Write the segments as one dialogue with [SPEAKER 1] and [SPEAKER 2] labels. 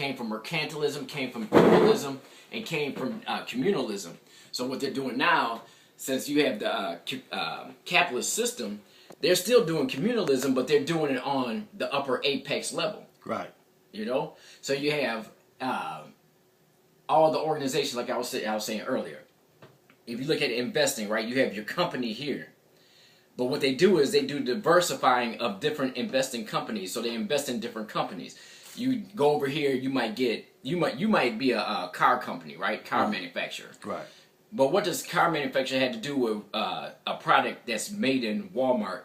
[SPEAKER 1] Came from mercantilism, came from feudalism, and came from communalism. So what they're doing now, since you have the capitalist system, they're still doing communalism, but they're doing it on the upper apex level.
[SPEAKER 2] Right.
[SPEAKER 1] You know? So you have all the organizations, like I was saying earlier. If you look at investing, right, you have your company here. But what they do is they do diversifying of different investing companies. So they invest in different companies. You go over here, you might be a car company, right? Car manufacturer.
[SPEAKER 2] Right.
[SPEAKER 1] But what does car manufacturer have to do with a product that's made in Walmart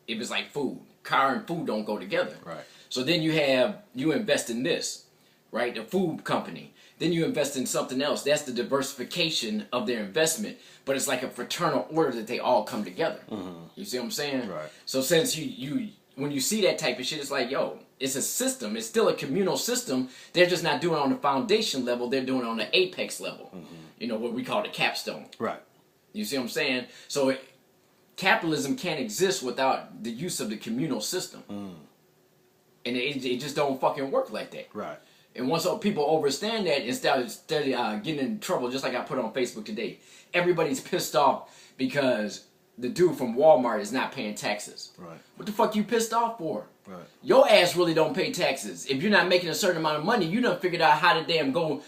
[SPEAKER 1] if it's like food? Car and food don't go together.
[SPEAKER 2] Right.
[SPEAKER 1] So then you invest in this, right? The food company. Then you invest in something else. That's the diversification of their investment. But it's like a fraternal order that they all come together. You see what I'm saying?
[SPEAKER 2] Right.
[SPEAKER 1] So since when you see that type of shit, it's like, yo, it's a system. It's still a communal system. They're just not doing it on the foundation level. They're doing it on the apex level. You know, what we call the capstone.
[SPEAKER 2] Right.
[SPEAKER 1] You see what I'm saying? So capitalism can't exist without the use of the communal system. And it just don't fucking work like that.
[SPEAKER 2] Right.
[SPEAKER 1] And once people understand that and start getting in trouble, just like I put on Facebook today, everybody's pissed off because the dude from Walmart is not paying taxes.
[SPEAKER 2] Right.
[SPEAKER 1] What the fuck you pissed off for?
[SPEAKER 2] Right.
[SPEAKER 1] Your ass really don't pay taxes. If you're not making a certain amount of money, you done figured out how to damn go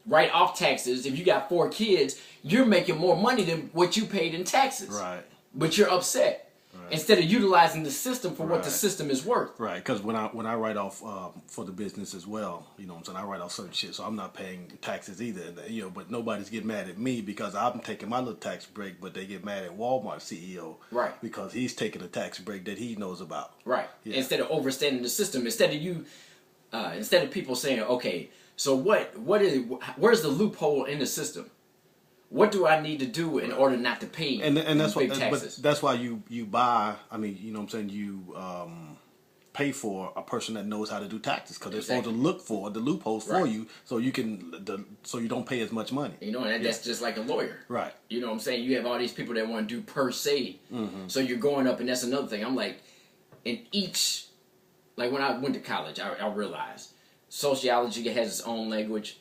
[SPEAKER 1] write off taxes. If you got 4 kids, you're making more money than what you paid in taxes.
[SPEAKER 2] Right.
[SPEAKER 1] But you're upset. Right. Instead of utilizing the system for what the system is worth.
[SPEAKER 2] Right, because when I write off for the business as well, you know what I'm saying, I write off certain shit, so I'm not paying taxes either. You know, but nobody's getting mad at me because I'm taking my little tax break, but they get mad at Walmart CEO,
[SPEAKER 1] right?
[SPEAKER 2] Because he's taking a tax break that he knows about,
[SPEAKER 1] right? Yeah. Instead of overstanding the system, instead of people saying, okay, so where's the loophole in the system? What do I need to do in order not to pay
[SPEAKER 2] and that's
[SPEAKER 1] big
[SPEAKER 2] what,
[SPEAKER 1] taxes?
[SPEAKER 2] But that's why you buy. I mean, you know what I'm saying. You pay for a person that knows how to do taxes because they're supposed to look for the loopholes for you, so you don't pay as much money.
[SPEAKER 1] You know, and that's just like a lawyer,
[SPEAKER 2] right?
[SPEAKER 1] You know what I'm saying. You have all these people that want to do per se, so you're going up, and that's another thing. I'm like, in each, like when I went to college, I realized. Sociology has its own language.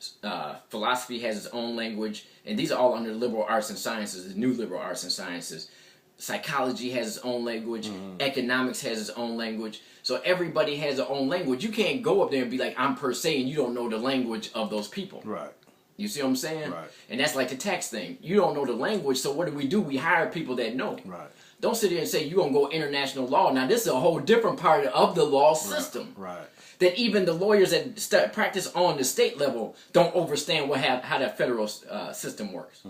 [SPEAKER 1] Philosophy has its own language. And these are all under liberal arts and sciences, the new liberal arts and sciences. Psychology has its own language. Economics has its own language. So everybody has their own language. You can't go up there and be like, I'm per se, and you don't know the language of those people.
[SPEAKER 2] Right.
[SPEAKER 1] You see what I'm saying?
[SPEAKER 2] Right.
[SPEAKER 1] And that's like the tax thing. You don't know the language, so what do? We hire people that know.
[SPEAKER 2] Right.
[SPEAKER 1] Don't sit there and say you're going to go international law. Now, this is a whole different part of the law system.
[SPEAKER 2] Right.
[SPEAKER 1] That even the lawyers that practice on the state level don't understand how that federal system works.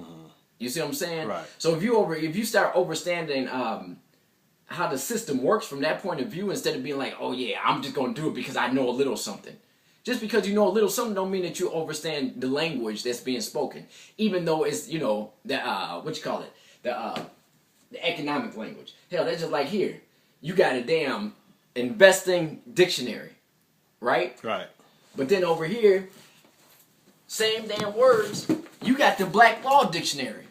[SPEAKER 1] You see what I'm saying?
[SPEAKER 2] Right.
[SPEAKER 1] So if you start understanding how the system works from that point of view, instead of being like, oh yeah, I'm just going to do it because I know a little something. Just because you know a little something don't mean that you understand the language that's being spoken. Even though it's, you know, the economic language. Hell, that's just like here. You got a damn investing dictionary. Right?
[SPEAKER 2] Right.
[SPEAKER 1] But then over here, same damn words, you got the Black Law Dictionary.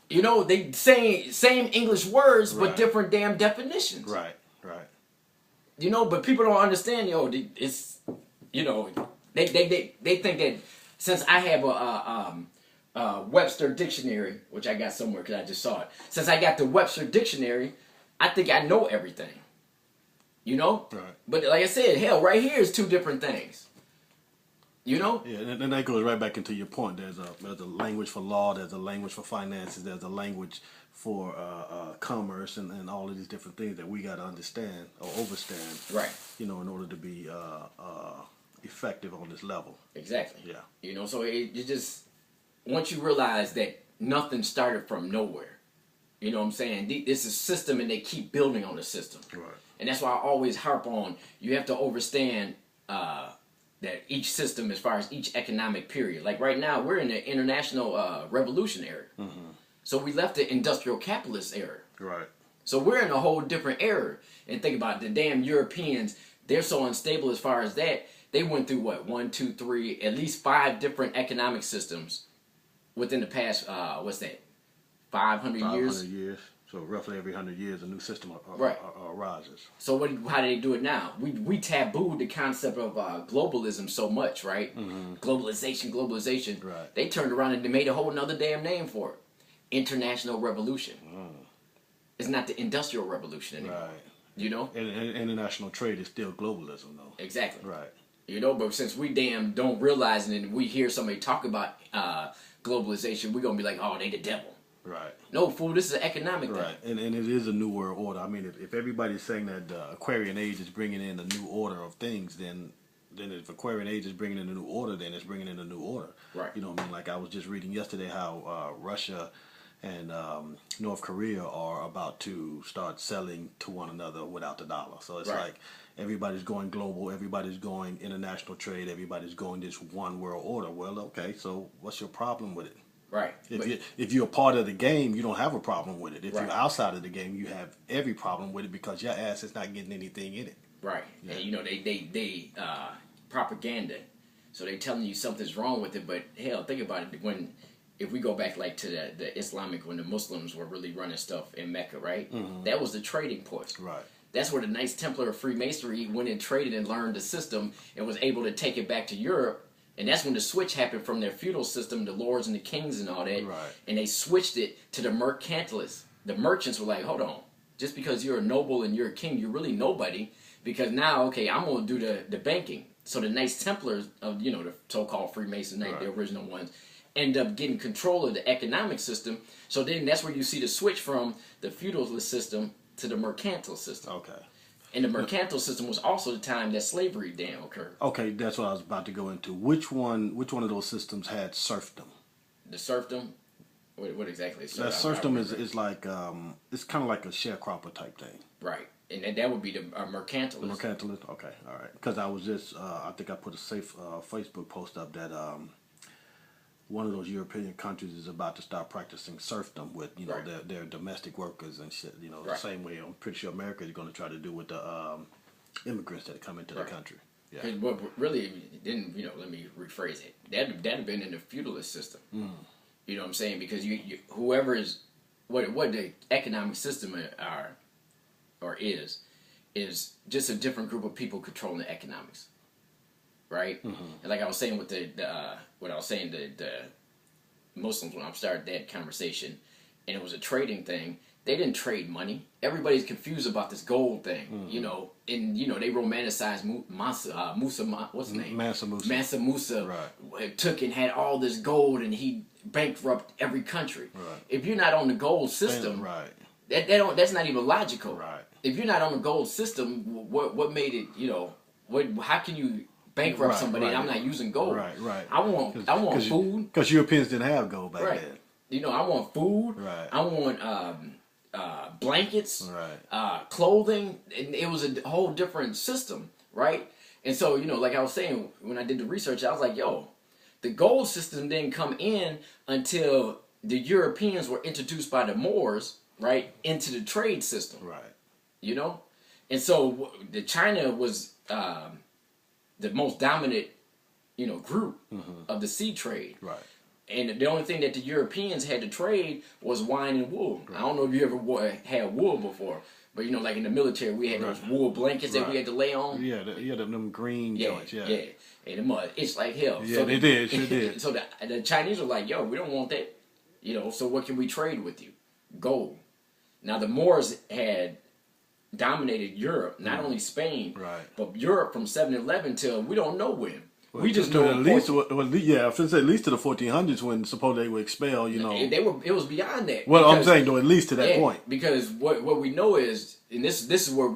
[SPEAKER 1] You know, they same English words, but different damn definitions.
[SPEAKER 2] Right, right.
[SPEAKER 1] You know, but people don't understand, it's, you know, they think that since I have a Webster Dictionary, which I got somewhere because I just saw it, since I got the Webster Dictionary, I think I know everything. You know?
[SPEAKER 2] Right.
[SPEAKER 1] But like I said, hell, right here is 2 different things. You know?
[SPEAKER 2] Yeah, and that goes right back into your point. There's a language for law, there's a language for finances, there's a language for commerce and all of these different things that we got to understand or overstand.
[SPEAKER 1] Right.
[SPEAKER 2] You know, in order to be effective on this level.
[SPEAKER 1] Exactly.
[SPEAKER 2] Yeah.
[SPEAKER 1] You know, so it just, once you realize that nothing started from nowhere, you know what I'm saying? This is a system and they keep building on the system.
[SPEAKER 2] Right.
[SPEAKER 1] And that's why I always harp on, you have to understand that each system, as far as each economic period. Like right now, we're in the international revolution era. So we left the industrial capitalist era.
[SPEAKER 2] Right.
[SPEAKER 1] So we're in a whole different era. And think about it, the damn Europeans, they're so unstable as far as that. They went through what, 1, 2, 3, at least 5 different economic systems within the past, 500 years?
[SPEAKER 2] 500 years. So roughly every 100 years, a new system arises.
[SPEAKER 1] So how do they do it now? We tabooed the concept of globalism so much, right? Globalization.
[SPEAKER 2] Right.
[SPEAKER 1] They turned around and they made a whole nother damn name for it. International revolution. It's not the industrial revolution anymore. Right. You know?
[SPEAKER 2] And international trade is still globalism, though.
[SPEAKER 1] Exactly.
[SPEAKER 2] Right.
[SPEAKER 1] You know, but since we damn don't realize it and we hear somebody talk about globalization, we're going to be like, oh, they the devil.
[SPEAKER 2] Right.
[SPEAKER 1] No, fool, this is an economic thing.
[SPEAKER 2] Right. And it is a new world order. I mean, if everybody's saying that the Aquarian Age is bringing in a new order of things, then if Aquarian Age is bringing in a new order, then it's bringing in a new order.
[SPEAKER 1] Right.
[SPEAKER 2] You know what I mean? Like I was just reading yesterday how Russia and North Korea are about to start selling to one another without the dollar. So it's like everybody's going global, everybody's going international trade, everybody's going this one world order. Well, okay, so what's your problem with it?
[SPEAKER 1] Right.
[SPEAKER 2] If you're a part of the game, you don't have a problem with it. If you're outside of the game, you have every problem with it because your ass is not getting anything in it.
[SPEAKER 1] Right. Yeah. And you know they propaganda, so they telling you something's wrong with it. But hell, think about it. If we go back like to the Islamic, when the Muslims were really running stuff in Mecca, right? Mm-hmm. That was the trading post.
[SPEAKER 2] Right.
[SPEAKER 1] That's where the Knights Templar of Freemasonry went and traded and learned the system and was able to take it back to Europe. And that's when the switch happened from their feudal system, the lords and the kings and all that.
[SPEAKER 2] Right.
[SPEAKER 1] And they switched it to the mercantilists. The merchants were like, hold on. Just because you're a noble and you're a king, you're really nobody. Because now, okay, I'm going to do the banking. So the Knights Templars of, the so-called Freemasons, the original ones, end up getting control of the economic system. So then that's where you see the switch from the feudalist system to the mercantile system.
[SPEAKER 2] Okay.
[SPEAKER 1] And the mercantile system was also the time that slavery damn occurred.
[SPEAKER 2] Okay, that's what I was about to go into. Which one of those systems had serfdom?
[SPEAKER 1] The serfdom? What exactly?
[SPEAKER 2] That serfdom is like it's kind of like a sharecropper type thing.
[SPEAKER 1] Right, and that would be the mercantilist.
[SPEAKER 2] The mercantilist. Okay, all right. Because I was just I think I put a Facebook post up that one of those European countries is about to start practicing serfdom with their domestic workers and shit. The same way I'm pretty sure America is going to try to do with the immigrants that come into the country. Yeah.
[SPEAKER 1] Because what really didn't let me rephrase it. That'd have been in the feudalist system. Mm. You know what I'm saying? Because you whoever is what the economic system is just a different group of people controlling the economics. Right? Mm-hmm. And like I was saying with the Muslims when I started that conversation, and it was a trading thing, they didn't trade money. Everybody's confused about this gold thing, mm-hmm. And they romanticized Musa, what's his name? Mansa Musa
[SPEAKER 2] right.
[SPEAKER 1] took and had all this gold, and he bankrupted every country.
[SPEAKER 2] Right.
[SPEAKER 1] If you're not on the gold system,
[SPEAKER 2] right.
[SPEAKER 1] that's not even logical.
[SPEAKER 2] Right.
[SPEAKER 1] If you're not on the gold system, what made it? How can you bankrupt somebody? And I'm not using gold.
[SPEAKER 2] Right.
[SPEAKER 1] I want food.
[SPEAKER 2] Because Europeans didn't have gold back then.
[SPEAKER 1] I want food.
[SPEAKER 2] Right.
[SPEAKER 1] I want blankets.
[SPEAKER 2] Right.
[SPEAKER 1] Clothing. And it was a whole different system, right? And so, like I was saying, when I did the research, I was like, yo, the gold system didn't come in until the Europeans were introduced by the Moors, right, into the trade system.
[SPEAKER 2] Right.
[SPEAKER 1] And so the China was the most dominant, group mm-hmm. of the sea trade.
[SPEAKER 2] Right.
[SPEAKER 1] And the only thing that the Europeans had to trade was wine and wool. Right. I don't know if you ever had wool before, but like in the military, we had those wool blankets that we had to lay on.
[SPEAKER 2] Yeah, them green joints. Yeah.
[SPEAKER 1] And the mud, it's like hell.
[SPEAKER 2] Yeah, so they did.
[SPEAKER 1] So the Chinese were like, yo, we don't want that. So what can we trade with you? Gold. Now the Moors had dominated Europe, not only Spain, but Europe from 711 till we don't know when.
[SPEAKER 2] Well, we just know at least, I was going to say at least to the 1400s when supposedly they were expelled.
[SPEAKER 1] It was beyond that.
[SPEAKER 2] Well, I'm saying though, at least to that point.
[SPEAKER 1] Because what we know is, and this is where